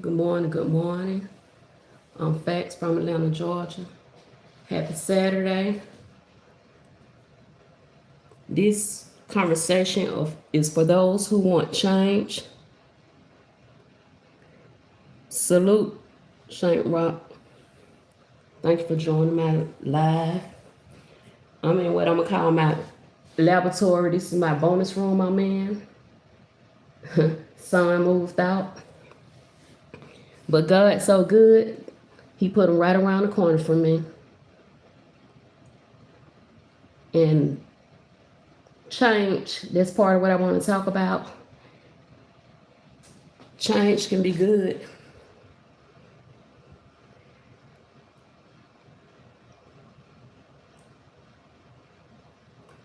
Good morning, good morning. I'm Factz from Atlanta, Georgia. Happy Saturday. This conversation is for those who want change. Salute, Saint Rock. Thank you for joining my live. I'm in what I'm gonna call my laboratory. This is my bonus room I'm in. Son moved out. But God's so good, he put him right around the corner from me. And change, that's part of what I want to talk about. Change can be good.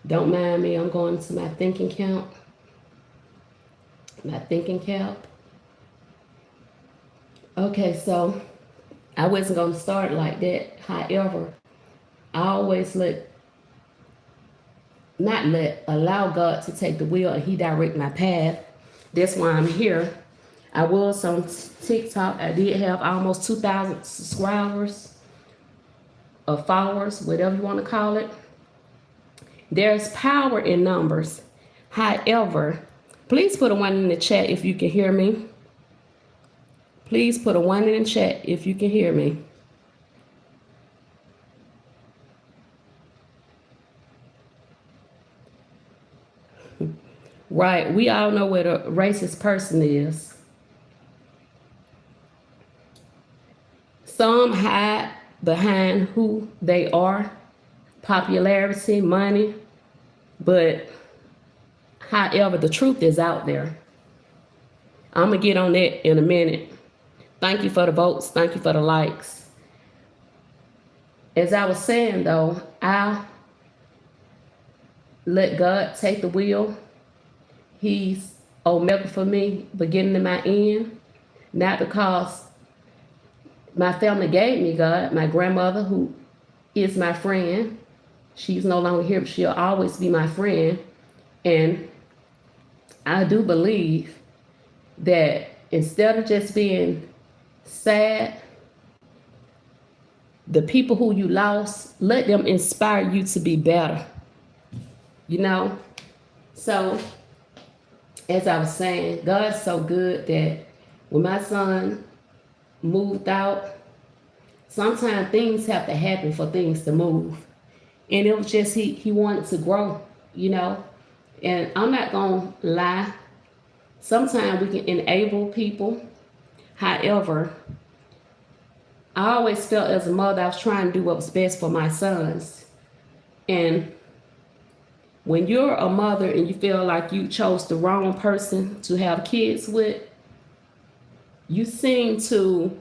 Don't mind me, I'm going to my thinking cap. Okay, so I wasn't going to start like that. However, I always allow God to take the wheel and he direct my path. That's why I'm here. I was on TikTok. I did have almost 2,000 subscribers or followers, whatever you want to call it. There's power in numbers. However, please put a 1 in the chat if you can hear me. Please put a 1 in the chat if you can hear me. Right, we all know what a racist person is. Some hide behind who they are, popularity, money, but however, the truth is out there. I'm gonna get on that in a minute. Thank you for the votes. Thank you for the likes. As I was saying though, I let God take the wheel. He's Omega for me, beginning to my end. Not because my family gave me God. My grandmother, who is my friend, she's no longer here, but she'll always be my friend. And I do believe that instead of just being sad, the people who you lost, let them inspire you to be better. You know? So, as I was saying, God's so good that when my son moved out, sometimes things have to happen for things to move. And it was just he wanted to grow, you know? And I'm not gonna lie. Sometimes we can enable people. However, I always felt as a mother I was trying to do what was best for my sons. And when you're a mother and you feel like you chose the wrong person to have kids with, you seem to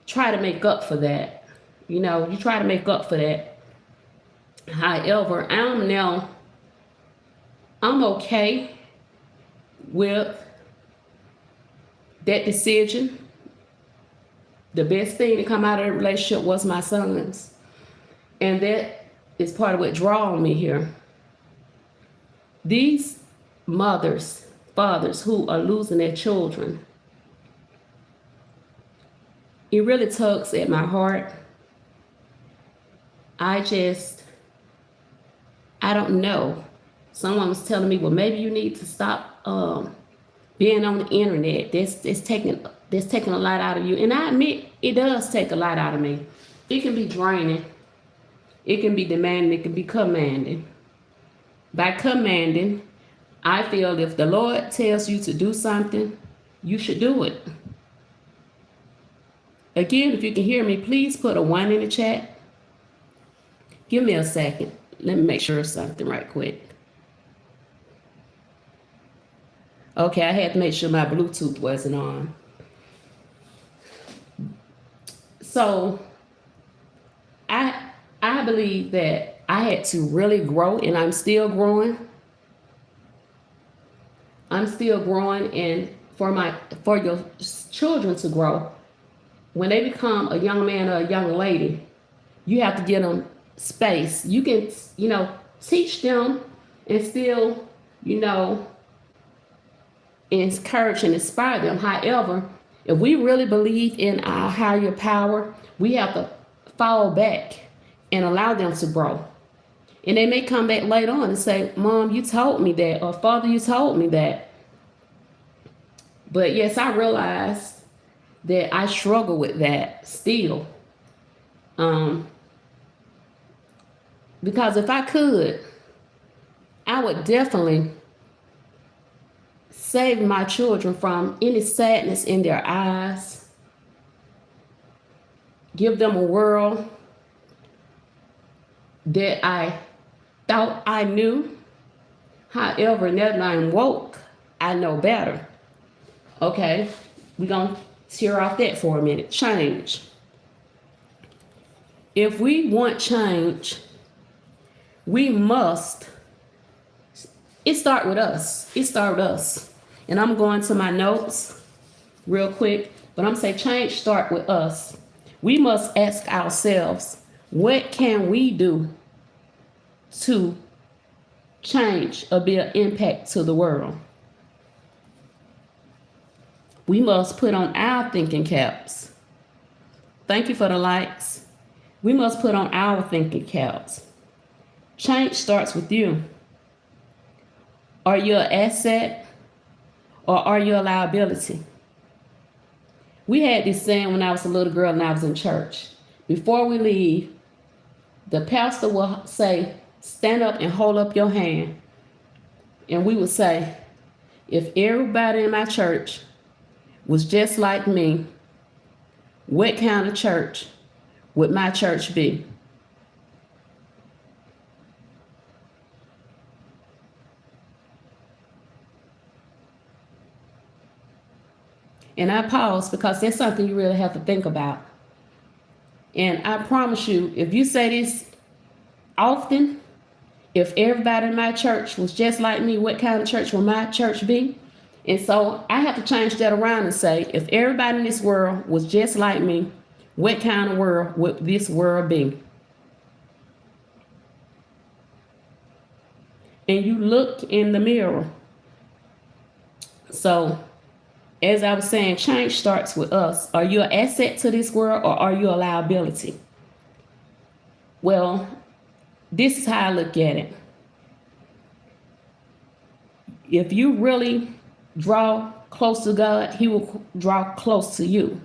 try to make up for that. You know, you try to make up for that. However, I'm okay with that decision. The best thing to come out of the relationship was my sons. And that is part of what drawn me here. These mothers, fathers who are losing their children, it really tugs at my heart. I don't know. Someone was telling me, well, maybe you need to stop being on the internet. That's taking a lot out of you. And I admit it does take a lot out of me. It can be draining. It can be demanding. It can be commanding. By commanding, I feel if the Lord tells you to do something, you should do it. Again, if you can hear me, please put a 1 in the chat. Give me a second. Let me make sure of something right quick. Okay, I had to make sure my Bluetooth wasn't on. So I believe that I had to really grow, and I'm still growing. I'm still growing, and for your children to grow, when they become a young man or a young lady, you have to give them space. You can, teach them and still, encourage and inspire them. However, If we really believe in our higher power, we have to fall back and allow them to grow. And they may come back later on and say, Mom, you told me that, or Father, you told me that. But yes, I realized that I struggle with that still. Because if I could, I would definitely save my children from any sadness in their eyes, give them a world that I thought I knew. However, now that I'm woke, I know better. Okay, we're going to tear off that for a minute. Change. If we want change, we must. It starts with us. It starts with us. And I'm going to my notes real quick, but I'm saying change starts with us. We must ask ourselves, what can we do to change or be an impact to the world? We must put on our thinking caps. Thank you for the likes. We must put on our thinking caps. Change starts with you. Are you an asset or are you a liability? We had this saying when I was a little girl and I was in church. Before we leave, the pastor will say, stand up and hold up your hand. And we would say, if everybody in my church was just like me, what kind of church would my church be? And I pause because that's something you really have to think about. And I promise you, if you say this often, if everybody in my church was just like me, what kind of church will my church be? And so I have to change that around and say, if everybody in this world was just like me, what kind of world would this world be? And you look in the mirror. So, as I was saying, change starts with us. Are you an asset to this world or are you a liability? Well, this is how I look at it. If you really draw close to God, he will draw close to you.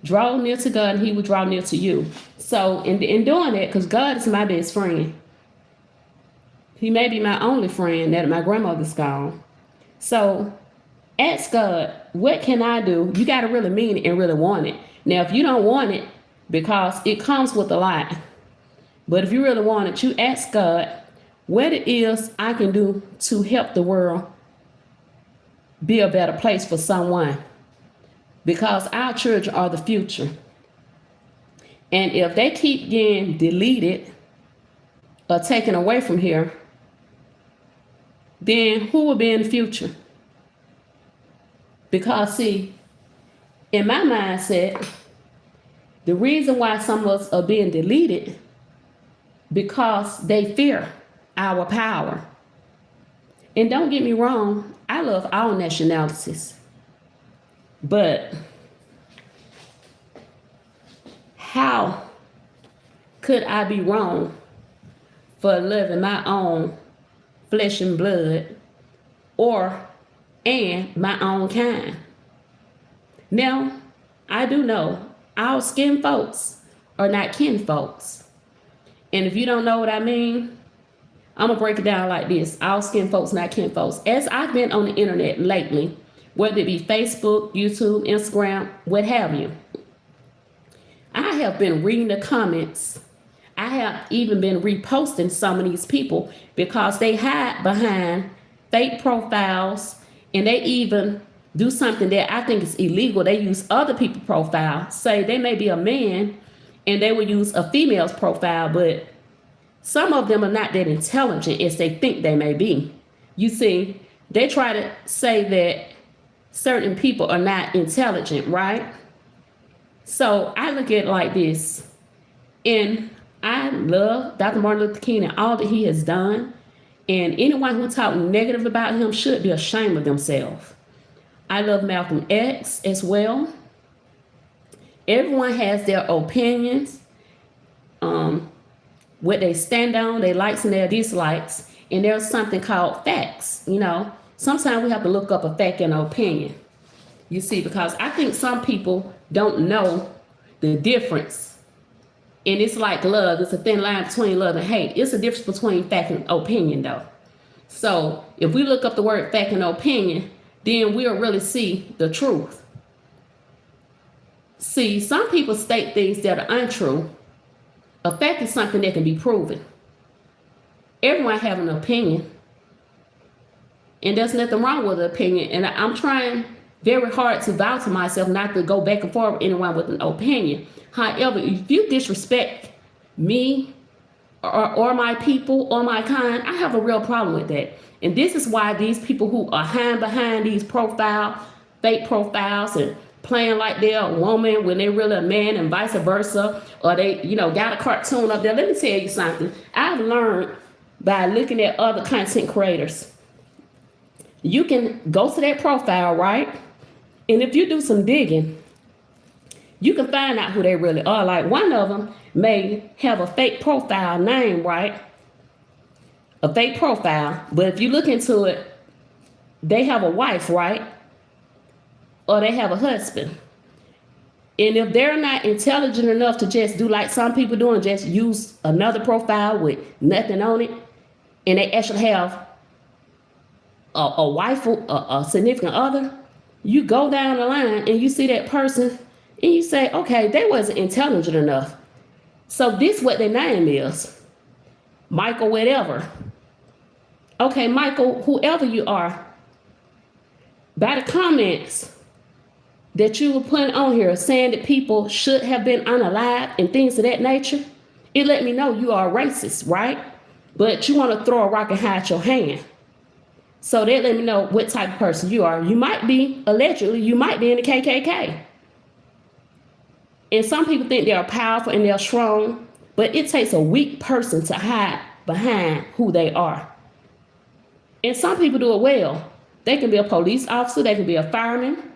Draw near to God and he will draw near to you. So in doing that, because God is my best friend. He may be my only friend that my grandmother's gone. So ask God, what can I do? You got to really mean it and really want it. Now, if you don't want it, because it comes with a lot, but if you really want it, you ask God what it is I can do to help the world be a better place for someone. Because our children are the future. And if they keep getting deleted or taken away from here, then who will be in the future? Because see, in my mindset, the reason why some of us are being deleted, because they fear our power. And don't get me wrong, I love all nationalities. But how could I be wrong for loving my own flesh and blood and my own kind? Now, I do know our skin folks are not kin folks. And if you don't know what I mean, I'm going to break it down like this. Our skin folks, not kin folks. As I've been on the internet lately, whether it be Facebook, YouTube, Instagram, what have you, I have been reading the comments. I have even been reposting some of these people because they hide behind fake profiles and they even do something that I think is illegal. They use other people's profile. Say they may be a man and they will use a female's profile, but some of them are not that intelligent as they think they may be. You see, they try to say that certain people are not intelligent, right? So I look at it like this, and I love Dr. Martin Luther King and all that he has done, and anyone who talks negative about him should be ashamed of themselves. I love Malcolm X as well. Everyone has their opinions, what they stand on, their likes and their dislikes. And there's something called facts. Sometimes we have to look up a fact and an opinion. You see, because I think some people don't know the difference. And it's like love. It's a thin line between love and hate. It's a difference between fact and opinion, though. So if we look up the word fact and opinion, then we'll really see the truth. See, some people state things that are untrue. A fact is something that can be proven. Everyone have an opinion. And there's nothing wrong with an opinion. And I'm trying very hard to vow to myself not to go back and forth with anyone with an opinion. However, if you disrespect me or my people or my kind, I have a real problem with that. And this is why these people who are hiding behind these fake profiles and playing like they're a woman when they're really a man and vice versa, or they, got a cartoon up there. Let me tell you something. I've learned by looking at other content creators. You can go to that profile, right? And if you do some digging, you can find out who they really are. Like one of them may have a fake profile name, right? A fake profile. But if you look into it, they have a wife, right? Or they have a husband. And if they're not intelligent enough to just do like some people do and just use another profile with nothing on it, and they actually have a wife or a significant other, you go down the line and you see that person and you say, okay, they wasn't intelligent enough. So this what their name is. Michael whatever. Okay, Michael, whoever you are, by the comments that you were putting on here saying that people should have been unalive and things of that nature, it let me know you are racist, right? But you want to throw a rock and hide your hand. So that let me know what type of person you are. You might be, allegedly, you might be in the KKK. And some people think they are powerful and they're strong, but it takes a weak person to hide behind who they are. And some people do it well. They can be a police officer, they can be a fireman,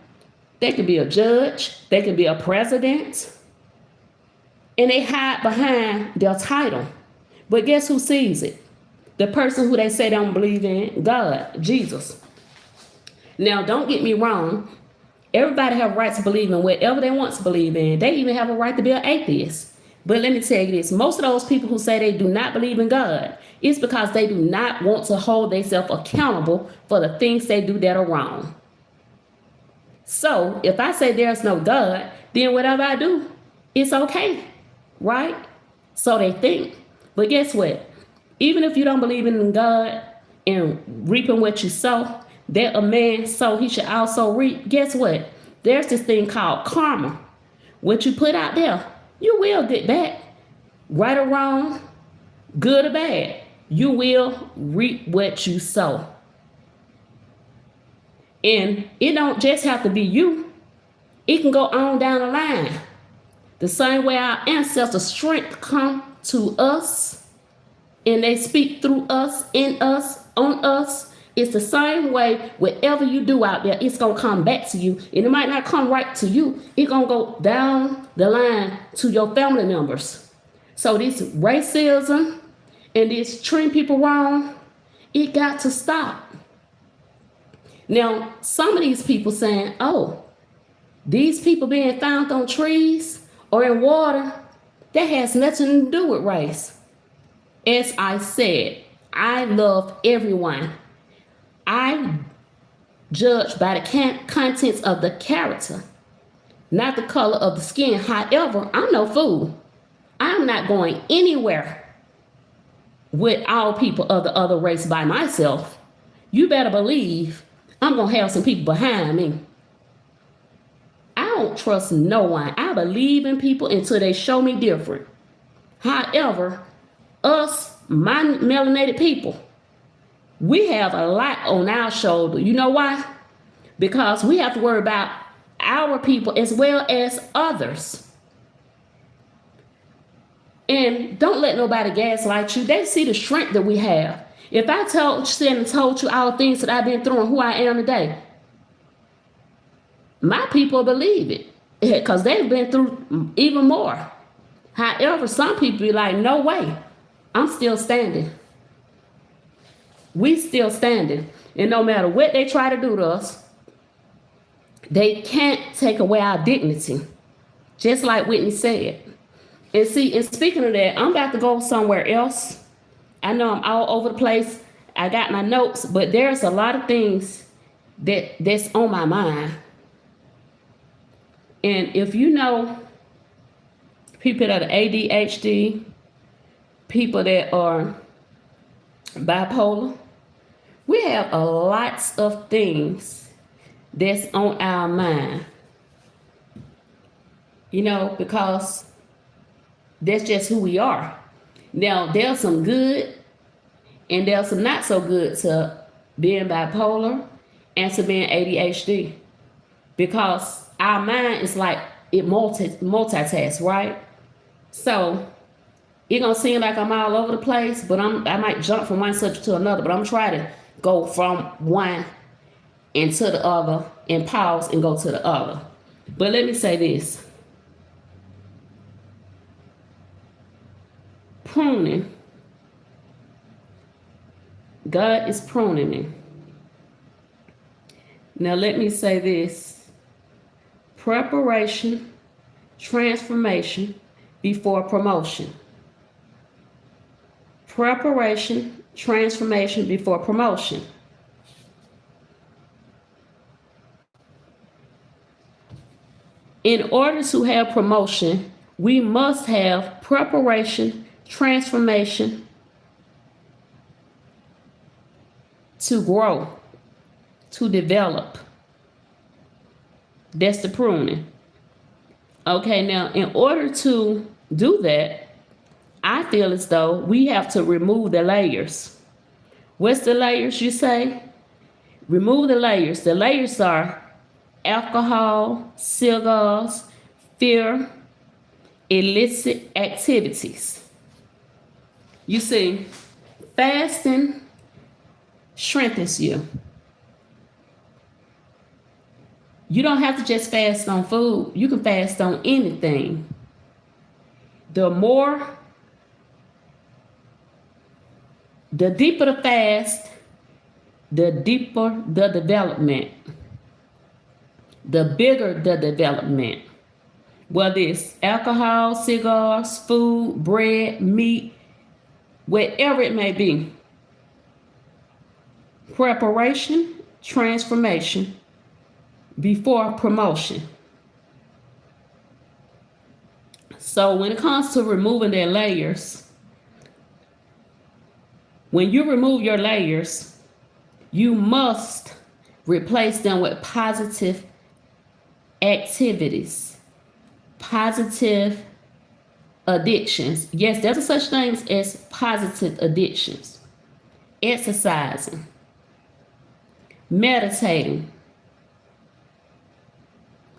they can be a judge, they can be a president, and they hide behind their title. But guess who sees it? The person who they say they don't believe in, God, Jesus. Now, don't get me wrong. Everybody have a right to believe in whatever they want to believe in. They even have a right to be an atheist. But let me tell you this. Most of those people who say they do not believe in God, it's because they do not want to hold themselves accountable for the things they do that are wrong. So if I say there's no God, then whatever I do, it's okay, right? So they think. But guess what? Even if you don't believe in God and reaping what you sow, that a man sow, he should also reap. Guess what? There's this thing called karma. What you put out there, you will get back. Right or wrong, good or bad, you will reap what you sow. And it don't just have to be you. It can go on down the line. The same way our ancestors' strength come to us, and they speak through us, in us, on us. It's the same way whatever you do out there, it's going to come back to you. And it might not come right to you. It's going to go down the line to your family members. So this racism and this treating people wrong, it got to stop. Now, some of these people saying, oh, these people being found on trees or in water, that has nothing to do with race. As I said, I love everyone. I judge by the contents of the character, not the color of the skin. However, I'm no fool. I'm not going anywhere with all people of the other race by myself. You better believe I'm going to have some people behind me. I don't trust no one. I believe in people until they show me different. However, us, my melanated people, we have a lot on our shoulder. You know why? Because we have to worry about our people as well as others. And don't let nobody gaslight you. They see the strength that we have. If I told you all the things that I've been through and who I am today, My people believe it because they've been through even more. However, some people be like, no way, I'm still standing. We still standing. And no matter what they try to do to us, they can't take away our dignity. Just like Whitney said. And see, and speaking of that, I'm about to go somewhere else. I know I'm all over the place. I got my notes, but there's a lot of things that's on my mind. And if you know people that are ADHD, people that are bipolar, we have a lots of things that's on our mind. You know, because that's just who we are. Now, there's some good and there's some not so good to being bipolar and to being ADHD. Because our mind is like it multitasks, right? So it's gonna seem like I'm all over the place, but I might jump from one subject to another, but I'm trying to go from one into the other and pause and go to the other. But let me say this. Pruning. God is pruning me. Now let me say this. Preparation, transformation before promotion. Preparation, transformation before promotion. In order to have promotion, we must have preparation, transformation to grow, to develop. That's the pruning. Okay, now in order to do that, I feel as though we have to remove the layers. What's the layers, you say? Remove the layers. The layers are alcohol, cigars, fear, illicit activities. You see, fasting strengthens you. You don't have to just fast on food. You can fast on anything. The deeper the fast, the deeper the development. The bigger the development. Whether it's alcohol, cigars, food, bread, meat, whatever it may be. Preparation, transformation before promotion. So when it comes to removing their layers, when you remove your layers, you must replace them with positive activities, positive addictions. Yes, there's such things as positive addictions. Exercising, meditating,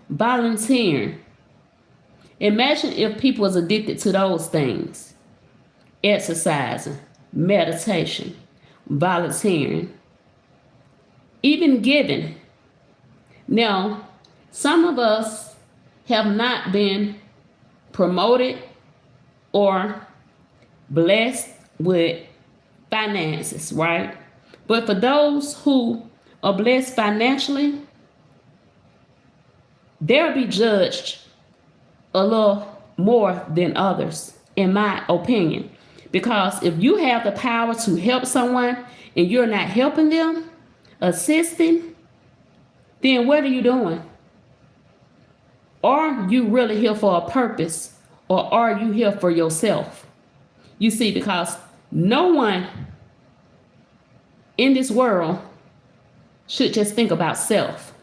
volunteering. Imagine if people was addicted to those things. Exercising, meditation, volunteering, even giving. Now, some of us have not been promoted or blessed with finances, right? But for those who are blessed financially, they'll be judged a little more than others, in my opinion. Because if you have the power to help someone and you're not helping them, assisting, then what are you doing? Are you really here for a purpose, or are you here for yourself? You see, because no one in this world should just think about self.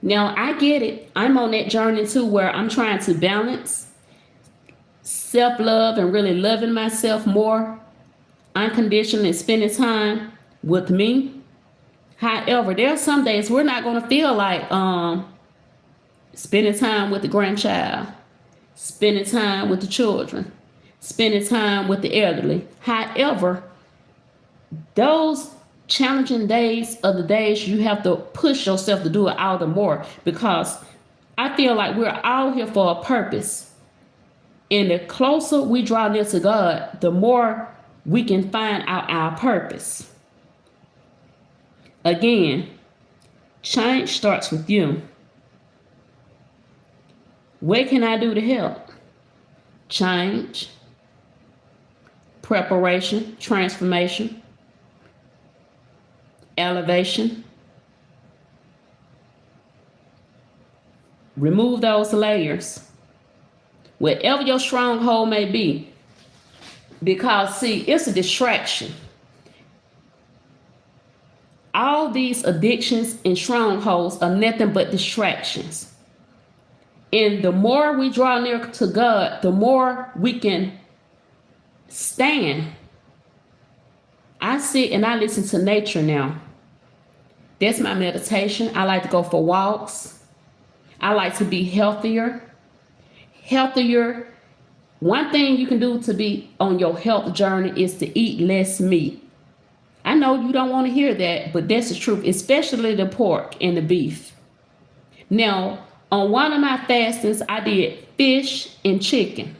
Now, I get it. I'm on that journey too, where I'm trying to balance self-love and really loving myself more unconditionally and spending time with me. However, there are some days we're not going to feel like spending time with the grandchild, spending time with the children, spending time with the elderly. However, those challenging days are the days you have to push yourself to do it all the more, because I feel like we're all here for a purpose. And the closer we draw near to God, the more we can find out our purpose. Again, change starts with you. What can I do to help? Change, preparation, transformation, elevation. Remove those layers, wherever your stronghold may be. Because, see, it's a distraction. All these addictions and strongholds are nothing but distractions. And the more we draw near to God, the more we can stand. I sit and I listen to nature now. That's my meditation. I like to go for walks. I like to be healthier. One thing you can do to be on your health journey is to eat less meat. I know you don't want to hear that, but that's the truth, especially the pork and the beef. Now, on one of my fastings, I did fish and chicken.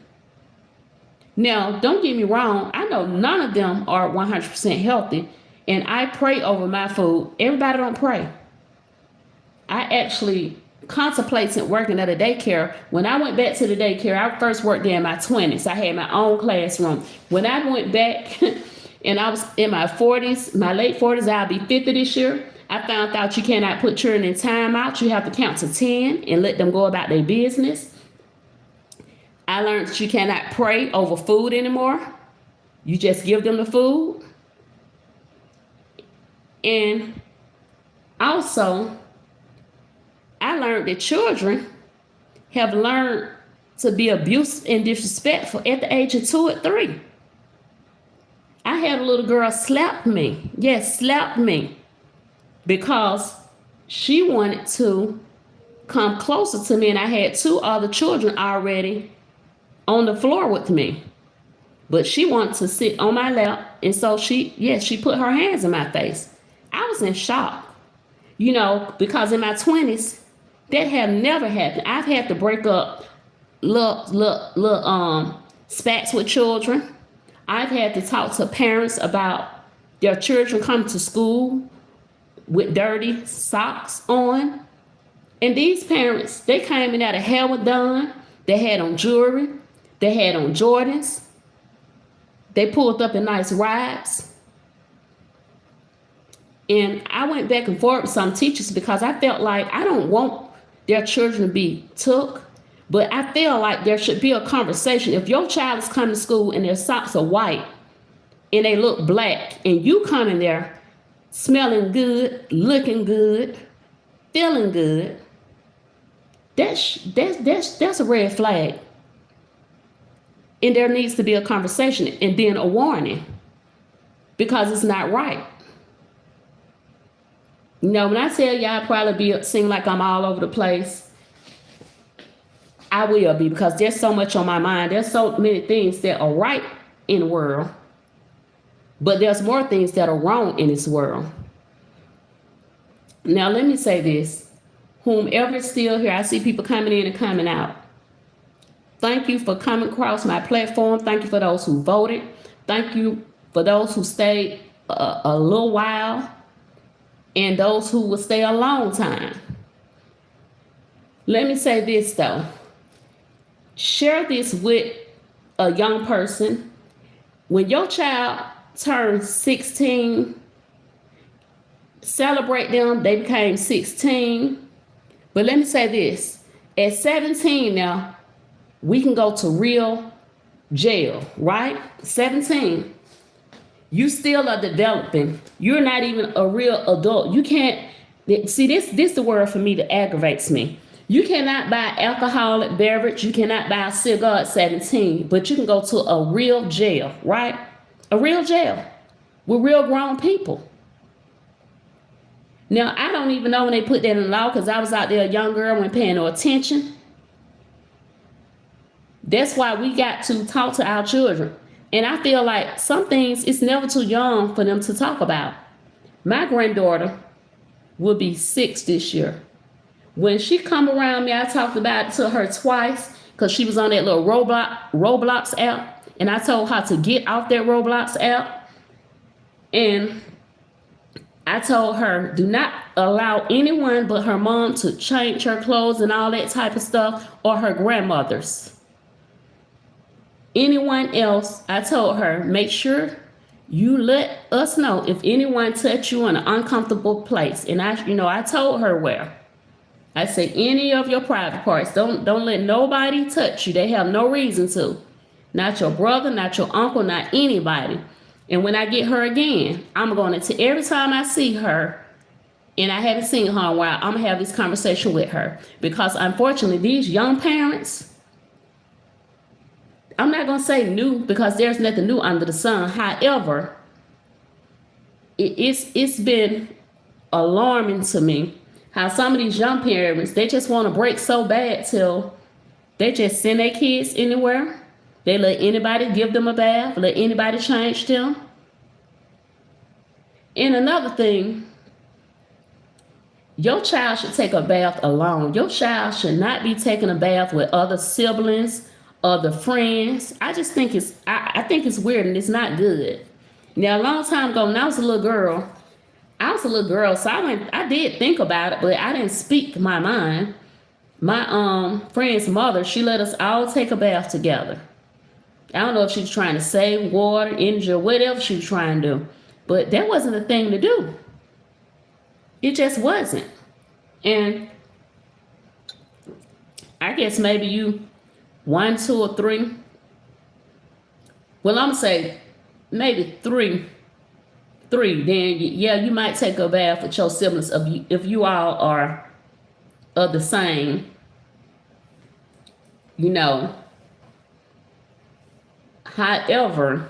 Now, don't get me wrong. I know none of them are 100% healthy, and I pray over my food. Everybody don't pray. I actually contemplated working at a daycare. When I went back to the daycare, I first worked there in my 20s. I had my own classroom. When I went back and I was in my 40s, my late 40s, I'll be 50 this year, I found out you cannot put children in timeout. You have to count to 10 and let them go about their business. I learned that you cannot pray over food anymore. You just give them the food. And also, I learned that children have learned to be abusive and disrespectful at the age of 2 or 3. I had a little girl slap me. Yes, slap me. Because she wanted to come closer to me, and I had 2 other children already on the floor with me. But she wanted to sit on my lap, and so she put her hands in my face. I was in shock, because in my 20s, that had never happened. I've had to break up little spats with children. I've had to talk to parents about their children coming to school with dirty socks on. And these parents, they came in out of hair was done. They had on jewelry. They had on Jordans. They pulled up in nice rides. And I went back and forth with some teachers because I felt like I don't want their children to be took, but I feel like there should be a conversation. If your child is coming to school and their socks are white and they look black, and you come in there smelling good, looking good, feeling good, that's a red flag. And there needs to be a conversation and then a warning, because it's not right. When I tell y'all I probably seem like I'm all over the place, I will be, because there's so much on my mind. There's so many things that are right in the world, but there's more things that are wrong in this world. Now, let me say this. Whomever is still here, I see people coming in and coming out. Thank you for coming across my platform. Thank you for those who voted. Thank you for those who stayed a little while, and those who will stay a long time. Let me say this, though. Share this with a young person. When your child turns 16, celebrate them. They became 16. But let me say this. At 17 now, we can go to real jail, right? 17. You still are developing. You're not even a real adult. You can't see this the word for me that aggravates me. You cannot buy alcoholic beverage. You cannot buy a cigar at 17, but you can go to a real jail, right? A real jail with real grown people. Now, I don't even know when they put that in law, because I was out there a young girl, wasn't paying no attention. That's why we got to talk to our children. And I feel like some things, it's never too young for them to talk about. My granddaughter will be 6 this year. When she come around me, I talked about it to her twice because she was on that little Roblox app, and I told her to get off that Roblox app. And I told her, do not allow anyone but her mom to change her clothes and all that type of stuff, or her grandmothers. Anyone else, I told her, make sure you let us know if anyone touch you in an uncomfortable place. And I told her where. I said, any of your private parts, don't let nobody touch you. They have no reason to. Not your brother, not your uncle, not anybody. And when I get her again, I'm going to, every time I see her, and I haven't seen her in a while, I'm going to have this conversation with her. Because unfortunately, these young parents, I'm not going to say new because there's nothing new under the sun. However, it's been alarming to me how some of these young parents, they just want to break so bad till they just send their kids anywhere. They let anybody give them a bath, let anybody change them. And another thing, your child should take a bath alone. Your child should not be taking a bath with other siblings, other friends. I just think I think it's weird and it's not good. Now, a long time ago, when I was a little girl, so I did think about it, but I didn't speak my mind. My friend's mother, she let us all take a bath together. I don't know if she was trying to save water, energy, or whatever she was trying to do, but that wasn't the thing to do. It just wasn't. And I guess maybe you 1, 2, or 3. Well, I'm gonna say maybe 3. Then yeah, you might take a bath with your siblings if you all are of the same, However,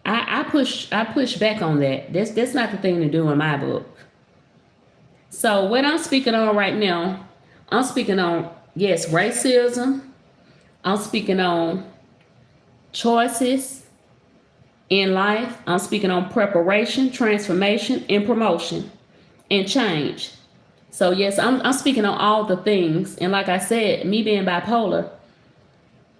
I push back on that. That's not the thing to do in my book. So what I'm speaking on right now, I'm speaking on, yes, racism. I'm speaking on choices in life. I'm speaking on preparation, transformation, and promotion, and change. So yes, I'm speaking on all the things. And like I said, me being bipolar,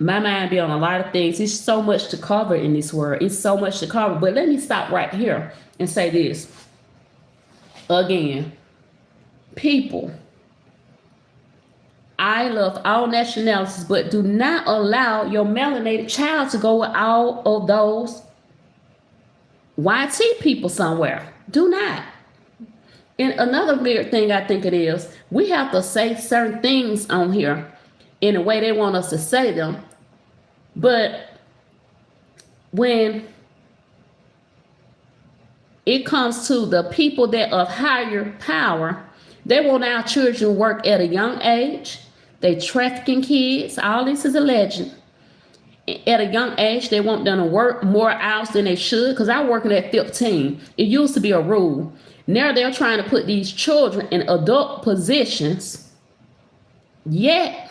my mind be on a lot of things. It's so much to cover in this world. It's so much to cover. But let me stop right here and say this. Again, people, I love all nationalities, but do not allow your melanated child to go with all of those YT people somewhere. Do not. And another weird thing I think it is, we have to say certain things on here in the way they want us to say them. But when it comes to the people that of higher power, they want our children to work at a young age. They trafficking kids. All this is a legend. At a young age, they want them to work more hours than they should. Because I working at 15. It used to be a rule. Now they're trying to put these children in adult positions. Yet,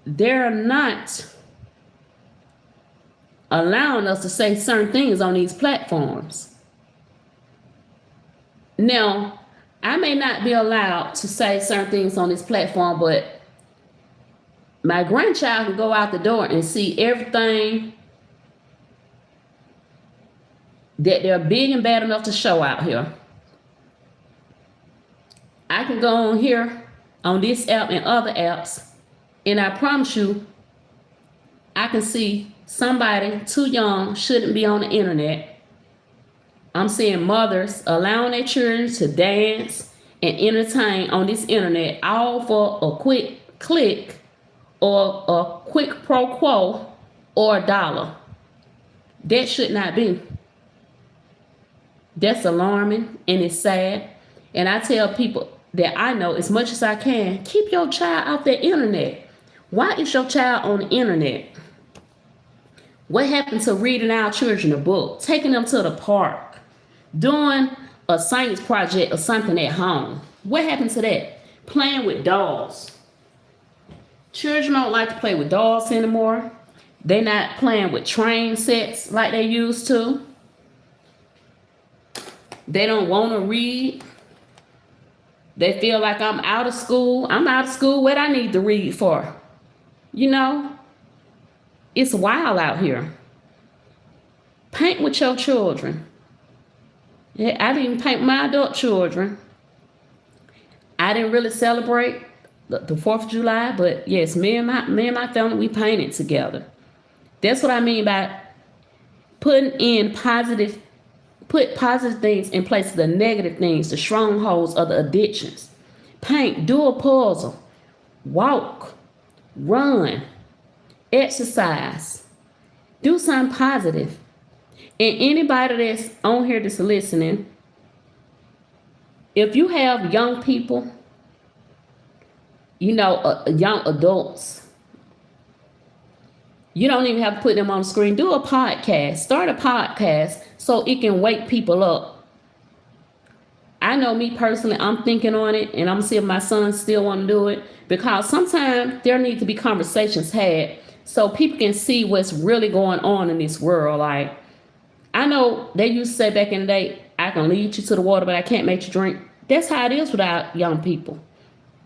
they're not allowing us to say certain things on these platforms. Now, I may not be allowed to say certain things on this platform, but my grandchild can go out the door and see everything that they're big and bad enough to show out here. I can go on here, on this app and other apps, and I promise you, I can see somebody too young shouldn't be on the internet. I'm seeing mothers allowing their children to dance and entertain on this internet, all for a quick click or a quick pro quo or $1. That should not be. That's alarming and it's sad. And I tell people that I know as much as I can, keep your child off the internet. Why is your child on the internet? What happened to reading our children a book, taking them to the park, doing a science project or something at home? What happened to that? Playing with dolls. Children don't like to play with dolls anymore. They not playing with train sets like they used to. They don't want to read. They feel like I'm out of school. I'm out of school. What I need to read for? You know, it's wild out here. Paint with your children. Yeah, I didn't even paint my adult children. I didn't really celebrate the 4th of July, but yes, me and my family, we painted together. That's what I mean by put positive things in place of the negative things, the strongholds of the addictions. Paint, do a puzzle, walk, run, exercise, do something positive. And anybody that's on here that's listening, if you have young people, young adults, you don't even have to put them on the screen. Do a podcast. Start a podcast so it can wake people up. I know me personally, I'm thinking on it, and I'm going to see if my son still want to do it, because sometimes there need to be conversations had so people can see what's really going on in this world. Like, I know they used to say back in the day, I can lead you to the water, but I can't make you drink. That's how it is with our young people,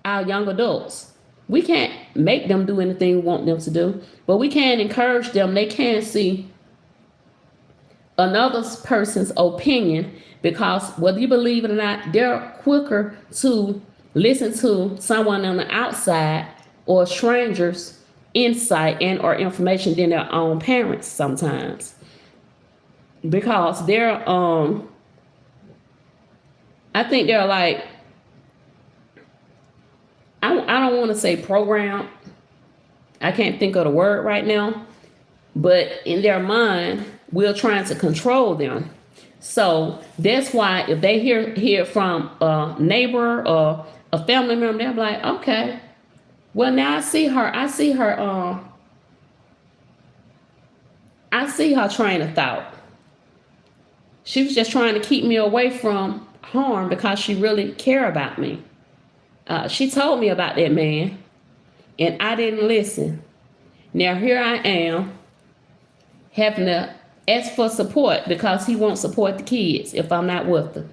our young adults. We can't make them do anything we want them to do, but we can encourage them. They can see another person's opinion, because whether you believe it or not, they're quicker to listen to someone on the outside or strangers' insight and or information than their own parents sometimes, because they're I think they're like, I don't want to say program. I can't think of the word right now, but in their mind, we're trying to control them. So that's why if they hear from a neighbor or a family member, they're like, okay, well, now I see her train of thought. She was just trying to keep me away from harm because she really cared about me. She told me about that man, and I didn't listen. Now here I am having to ask for support because he won't support the kids if I'm not with them.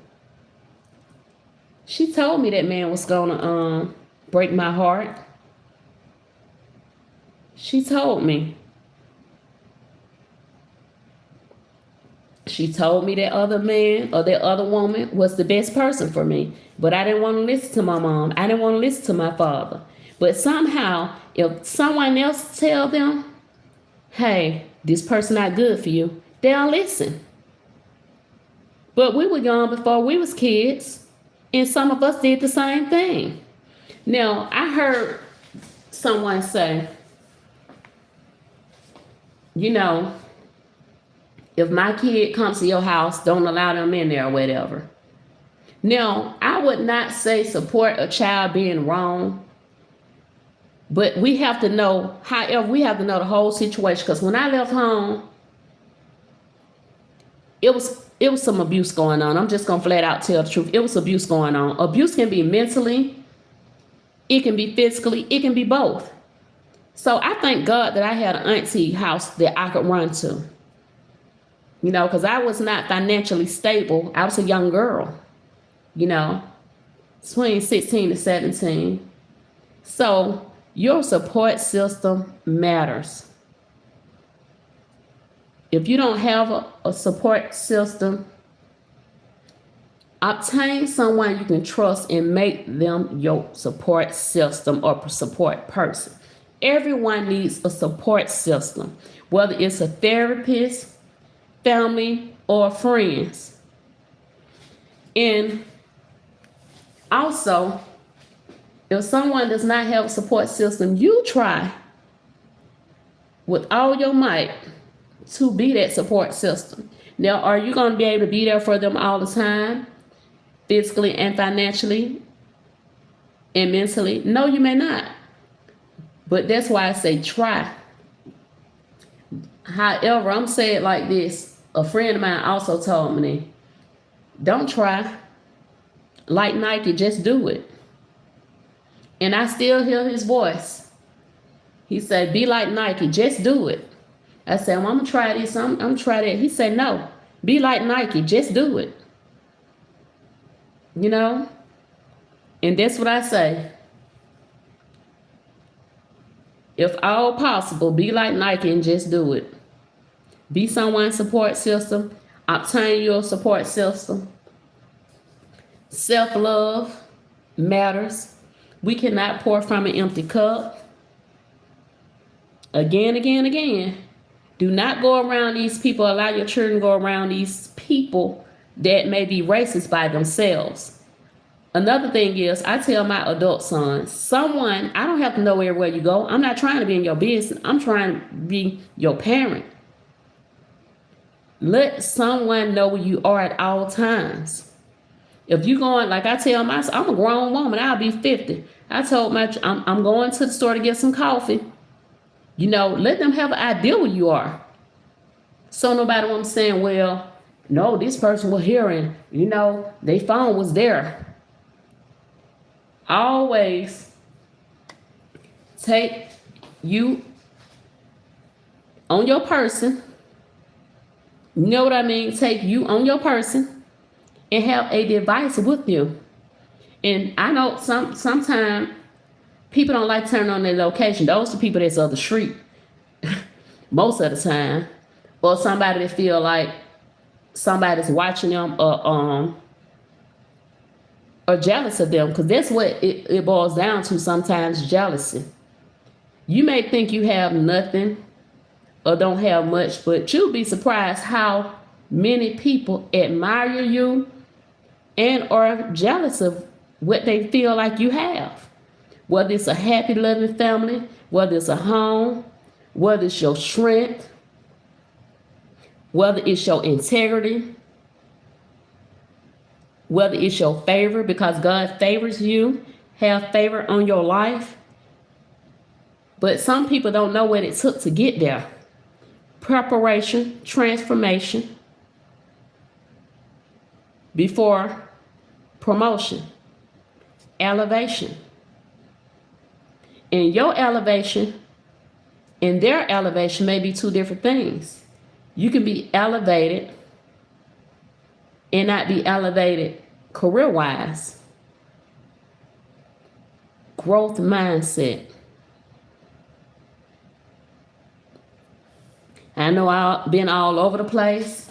She told me that man was gonna break my heart. She told me. She told me that other man or that other woman was the best person for me. But I didn't want to listen to my mom. I didn't want to listen to my father. But somehow, if someone else tell them, hey, this person not good for you, they'll listen. But we were young before we was kids, and some of us did the same thing. Now, I heard someone say, if my kid comes to your house, don't allow them in there or whatever. Now, I would not say support a child being wrong, but we have to know, we have to know the whole situation. Because when I left home, it was some abuse going on. I'm just going to flat out tell the truth. It was abuse going on. Abuse can be mentally, it can be physically, it can be both. So I thank God that I had an auntie house that I could run to. Because I was not financially stable. I was a young girl, between 16 to 17. So your support system matters. If you don't have a support system, obtain someone you can trust and make them your support system or support person. Everyone needs a support system, whether it's a therapist, family, or friends. And also, if someone does not have a support system, you try with all your might to be that support system. Now, are you going to be able to be there for them all the time, physically and financially and mentally? No, you may not. But that's why I say try. However, I'm saying it like this. A friend of mine also told me, don't try. Like Nike, just do it. And I still hear his voice. He said, be like Nike, just do it. I said, well, I'm gonna try this. I'm gonna try that. He said, no, be like Nike, just do it. You know, and that's what I say. If all possible, be like Nike and just do it. Be someone's support system. Obtain your support system. Self-love matters. We cannot pour from an empty cup. Again, again, again. Do not go around these people. Allow your children to go around these people that may be racist by themselves. Another thing is, I tell my adult sons, I don't have to know everywhere you go. I'm not trying to be in your business. I'm trying to be your parent. Let someone know where you are at all times. If you going, like I tell myself, I'm a grown woman. I'll be 50. I told I'm going to the store to get some coffee. You know, let them have an idea where you are. So nobody won't be saying, well, no, this person was here and, you know, their phone was there. Always take you on your person. You know what I mean? Take you on your person and have a device with you. And I know sometimes people don't like turning on their location. Those are the people that's on the street most of the time. Or somebody that feel like somebody's watching them or jealous of them, because that's what it boils down to sometimes, jealousy. You may think you have nothing or don't have much, but you'll be surprised how many people admire you and are jealous of what they feel like you have. Whether it's a happy, loving family, whether it's a home, whether it's your strength, whether it's your integrity, whether it's your favor, because God favors you, have favor on your life. But some people don't know what it took to get there. Preparation, transformation, before promotion, elevation. And your elevation and their elevation may be two different things. You can be elevated and not be elevated career-wise. Growth mindset. I know I've been all over the place.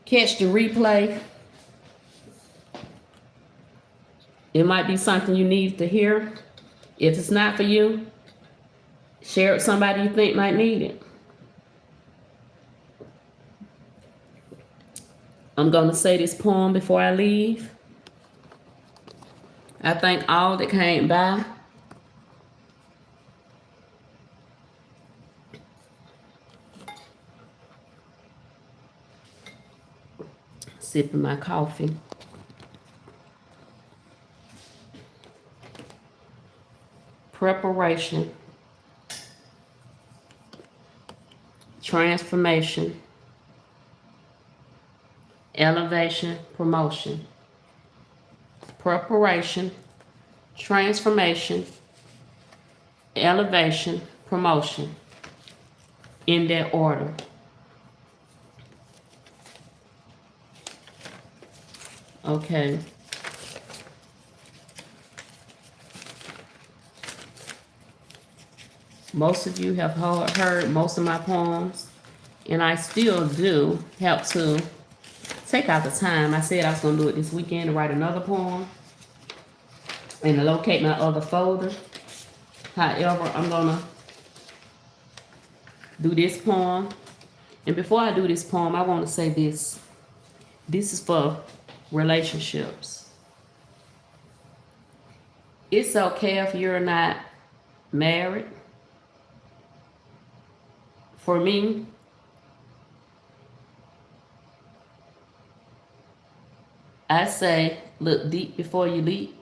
Catch the replay. It might be something you need to hear. If it's not for you, share it with somebody you think might need it. I'm going to say this poem before I leave. I thank all that came by. Sipping my coffee. Preparation. Transformation. Elevation, promotion. Preparation, transformation, elevation, promotion. In that order. Okay. Most of you have heard most of my poems, and I still do help to take out the time. I said I was going to do it this weekend to write another poem and to locate my other folder. However, I'm going to do this poem. And before I do this poem, I want to say this. This is for relationships. It's okay if you're not married. For me, I say, look deep before you leap.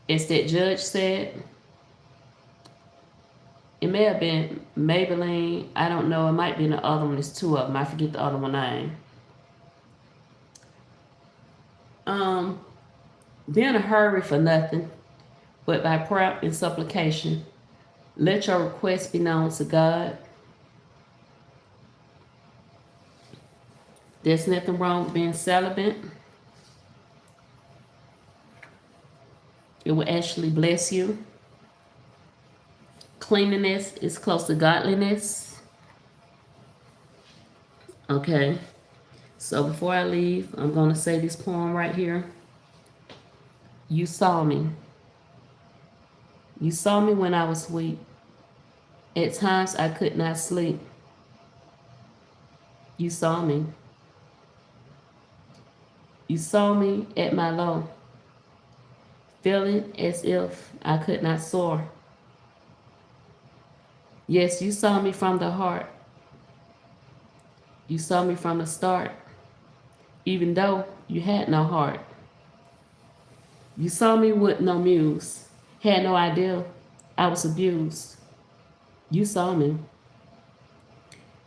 As that judge said. It may have been Maybelline. I don't know. It might be the other one. There's two of them. I forget the other one name. Be in a hurry for nothing, but by prayer and supplication, let your request be known to God. There's nothing wrong with being celibate. It will actually bless you. Cleanliness is close to godliness. Okay. So before I leave, I'm going to say this poem right here. You saw me. You saw me when I was weak. At times I could not sleep. You saw me. You saw me at my low, feeling as if I could not soar. Yes, you saw me from the heart. You saw me from the start, even though you had no heart. You saw me with no muse, had no idea I was abused. You saw me.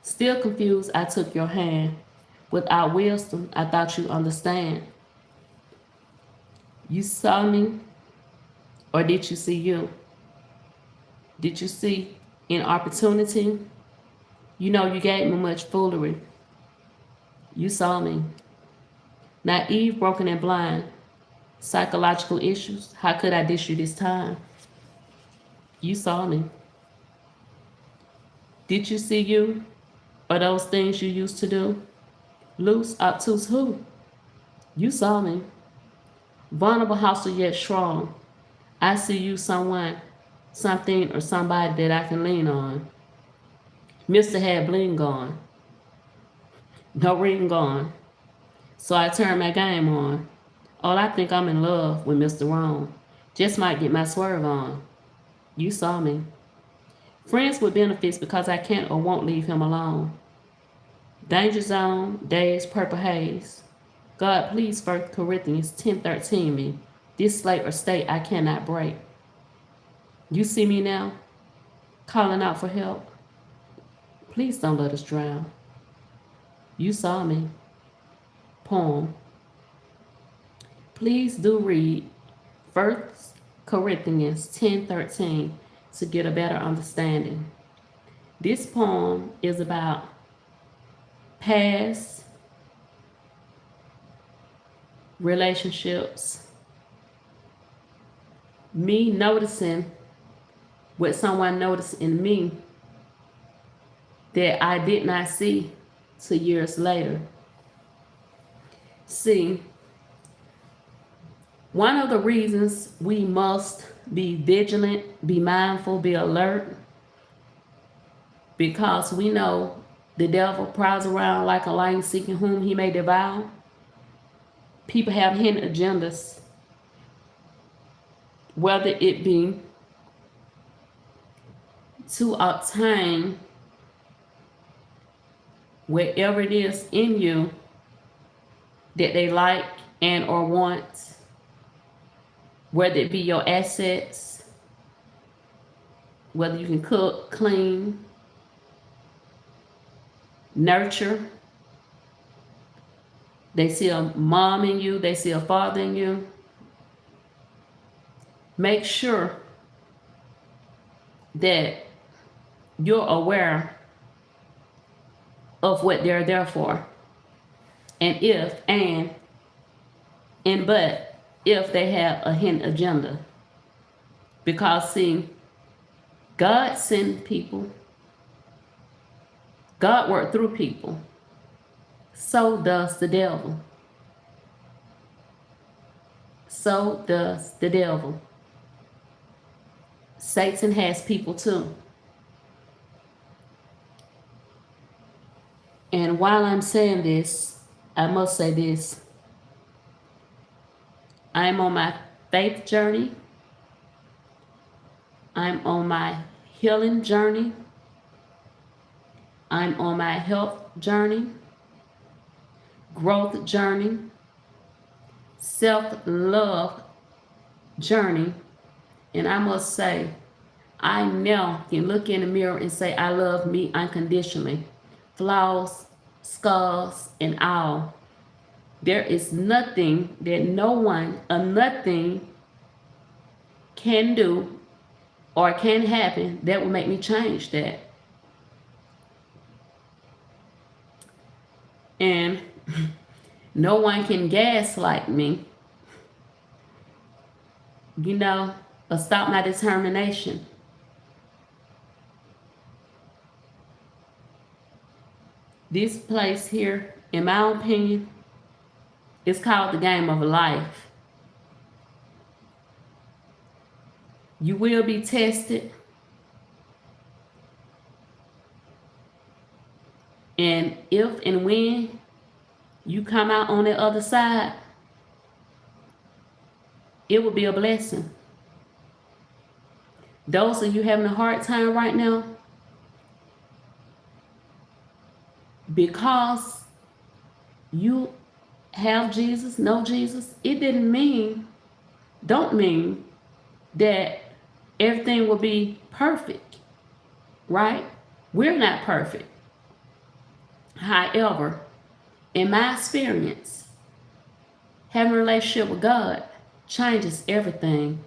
Still confused, I took your hand. Without wisdom, I thought you'd understand. You saw me, or did you see you? Did you see an opportunity? You know you gave me much foolery. You saw me. Naive, broken, and blind. Psychological issues. How could I dish you this time? You saw me. Did you see you? Or those things you used to do? Loose, obtuse, who? You saw me. Vulnerable, hostile, yet strong. I see you someone, something, or somebody that I can lean on. Mr. had bling gone. No ring gone. So I turned my game on. Oh, I think I'm in love with Mr. Wrong. Just might get my swerve on. You saw me. Friends with benefits because I can't or won't leave him alone. Danger zone, days, purple haze. God, please, 1 Corinthians 10:13 me. This slate or state I cannot break. You see me now, calling out for help. Please don't let us drown. You saw me. Poem. Please do read 1 Corinthians 10:13 to get a better understanding. This poem is about past relationships, me noticing what someone noticed in me that I did not see till years later. See, one of the reasons we must be vigilant, be mindful, be alert, because we know the devil prowls around like a lion seeking whom he may devour. People have hidden agendas, whether it be to obtain whatever it is in you that they like and or want, whether it be your assets, whether you can cook, clean, nurture. They see a mom in you, they see a father in you. Make sure that you're aware of what they're there for. And but if they have a hidden agenda. Because see, God sent people. God worked through people. So does the devil. So does the devil. Satan has people too. And while I'm saying this, I must say this. I'm on my faith journey. I'm on my healing journey. I'm on my health journey, growth journey, self-love journey. And I must say, I now can look in the mirror and say, I love me unconditionally. Flaws, scars, and all. There is nothing that no one or nothing can do or can happen that will make me change that. And No one can gaslight me, or stop my determination. This place here, in my opinion, is called the game of life. You will be tested. And if and when you come out on the other side, it will be a blessing. Those of you having a hard time right now, because you have Jesus, know Jesus, it don't mean that everything will be perfect, right? We're not perfect. However, in my experience, having a relationship with God changes everything.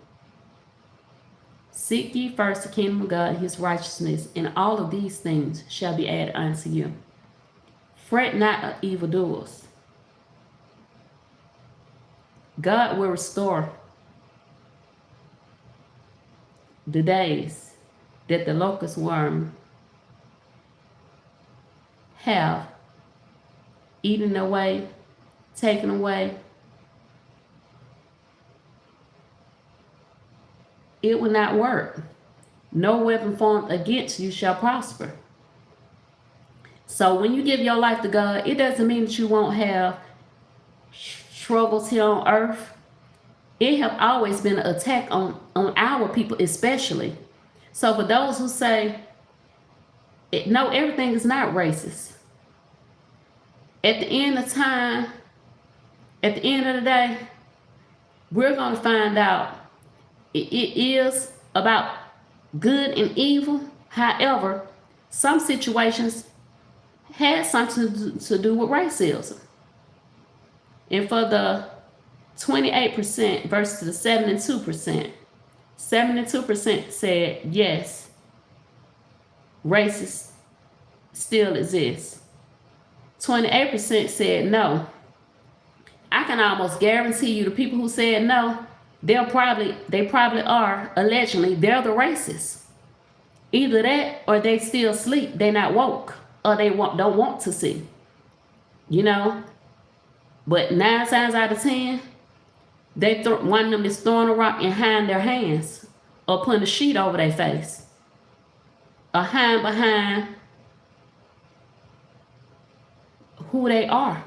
Seek ye first the kingdom of God and his righteousness, and all of these things shall be added unto you. Fret not of evildoers. God will restore the days that the locust worm have eaten away, taken away. It will not work. No weapon formed against you shall prosper. So when you give your life to God, it doesn't mean that you won't have struggles here on earth. It have always been an attack on our people especially. So for those who say, no, everything is not racist. At the end of time, at the end of the day, we're going to find out it is about good and evil. However, some situations had something to do with racism. And for the 28% versus the 72%, 72% said yes, racism still exists. 28% said no. I can almost guarantee you the people who said no, they probably are, allegedly, they're the racists. Either that or they still sleep, they're not woke, or they don't want to see. But 9 times out of 10, one of them is throwing a rock and hiding their hands, or putting a sheet over their face, or hiding behind who they are.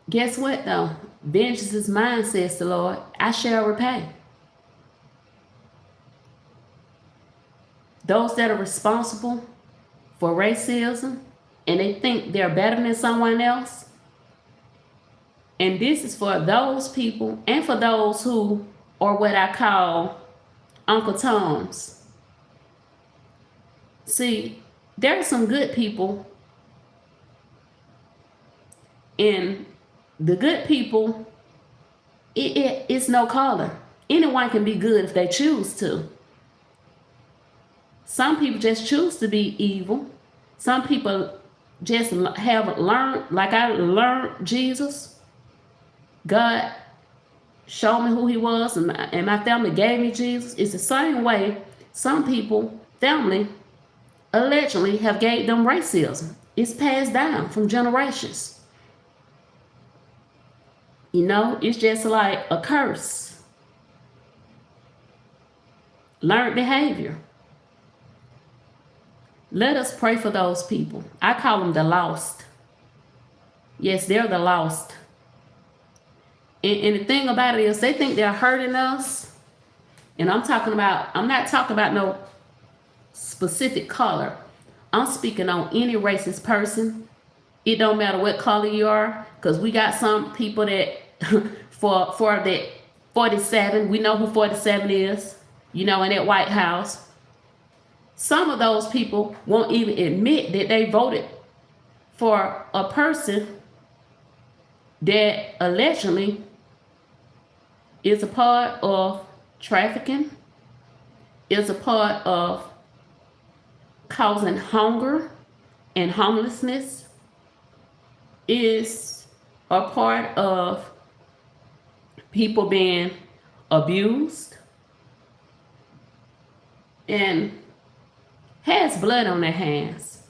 Guess what though? Vengeance is mine, says the Lord. I shall repay. Those that are responsible for racism and they think they're better than someone else, and this is for those people and for those who are what I call Uncle Toms. See, there are some good people, and the good people, it's no color. Anyone can be good if they choose to. Some people just choose to be evil. Some people just have learned, like I learned Jesus. God showed me who he was, and my family gave me Jesus. It's the same way some people, family, allegedly have gave them racism. It's passed down from generations. It's just like a curse. Learned behavior. Let us pray for those people. I call them the lost. Yes, they're the lost. And the thing about it is they think they're hurting us. And I'm not talking about no specific color. I'm speaking on any racist person. It don't matter what color you are, because we got some people that for that 47, we know who 47 is, in that White House. Some of those people won't even admit that they voted for a person that allegedly is a part of trafficking, is a part of causing hunger and homelessness is a part of people being abused and has blood on their hands.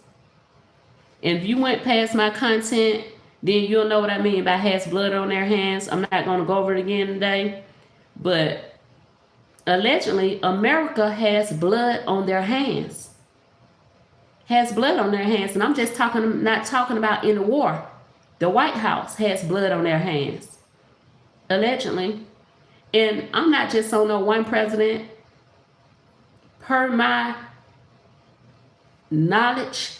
And if you went past my content, then you'll know what I mean by has blood on their hands. I'm not going to go over it again today, but allegedly America has blood on their hands. Has blood on their hands, and I'm just not talking about in the war. The White House has blood on their hands, allegedly. And I'm not just on no one president. Per my knowledge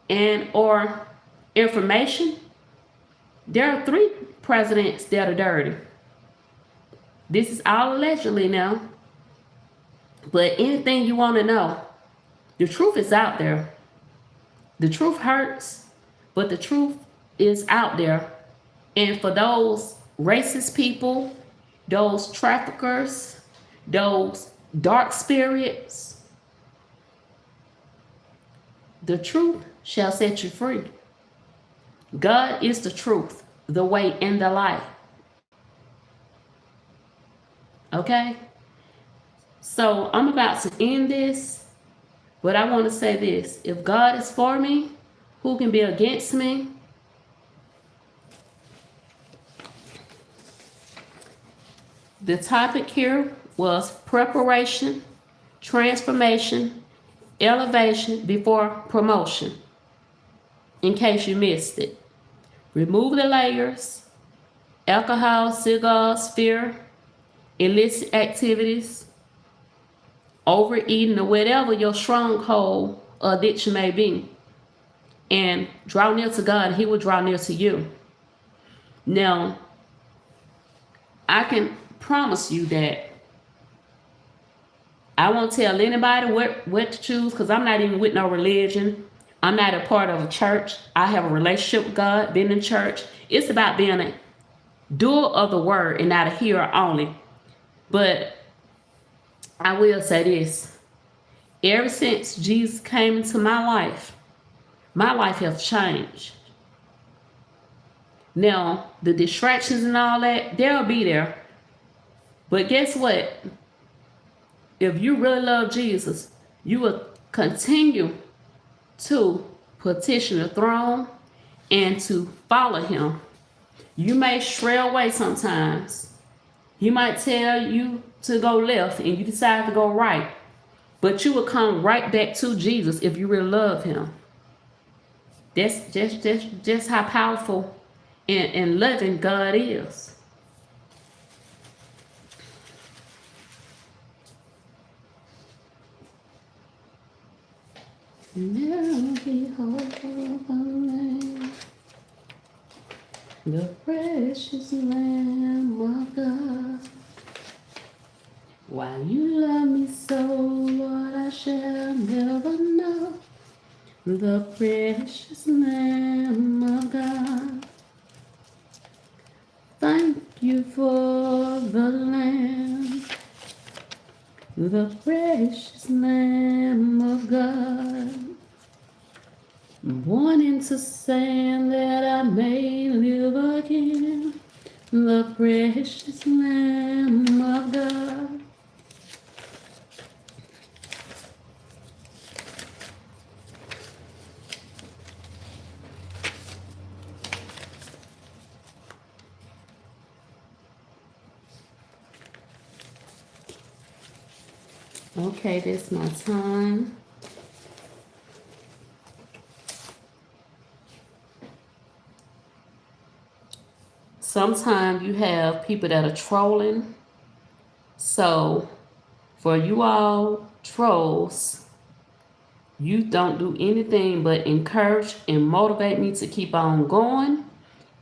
and or information, there are 3 presidents that are dirty. This is all allegedly now. But anything you want to know, the truth is out there. The truth hurts, but the truth is out there. And for those racist people, those traffickers, those dark spirits, the truth shall set you free. God is the truth, the way, and the light. Okay? So I'm about to end this, but I want to say this. If God is for me, who can be against me? The topic here was preparation, transformation, elevation before promotion. In case you missed it. Remove the layers, alcohol, cigars, fear, illicit activities, overeating, or whatever your stronghold or addiction may be. And draw near to God, He will draw near to you. Now, I can promise you that I won't tell anybody what to choose, because I'm not even with no religion. I'm not a part of a church. I have a relationship with God, been in church. It's about being a doer of the word and not a hearer only. But I will say this. Ever since Jesus came into my life has changed. Now, the distractions and all that, they'll be there. But guess what? If you really love Jesus, you will continue to petition the throne and to follow Him. You may stray away sometimes. He might tell you to go left and you decide to go right. But you will come right back to Jesus if you really love Him. That's just how powerful and loving God is. Now behold the precious Lamb of God. Why you love me so, Lord, I shall never know. The precious Lamb of God. Thank you for the Lamb, the precious Lamb of God. Born into sin that I may live again, the precious Lamb of God. Okay, this is my time. Sometimes you have people that are trolling. So for you all trolls, you don't do anything but encourage and motivate me to keep on going.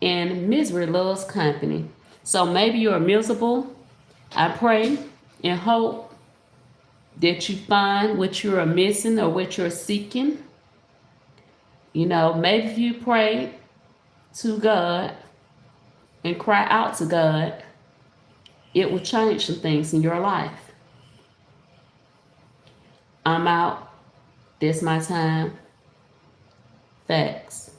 And misery loves company. So maybe you're miserable. I pray and hope that you find what you're missing or what you're seeking. You know, maybe if you pray to God and cry out to God, it will change some things in your life. I'm out. This my time. Factz.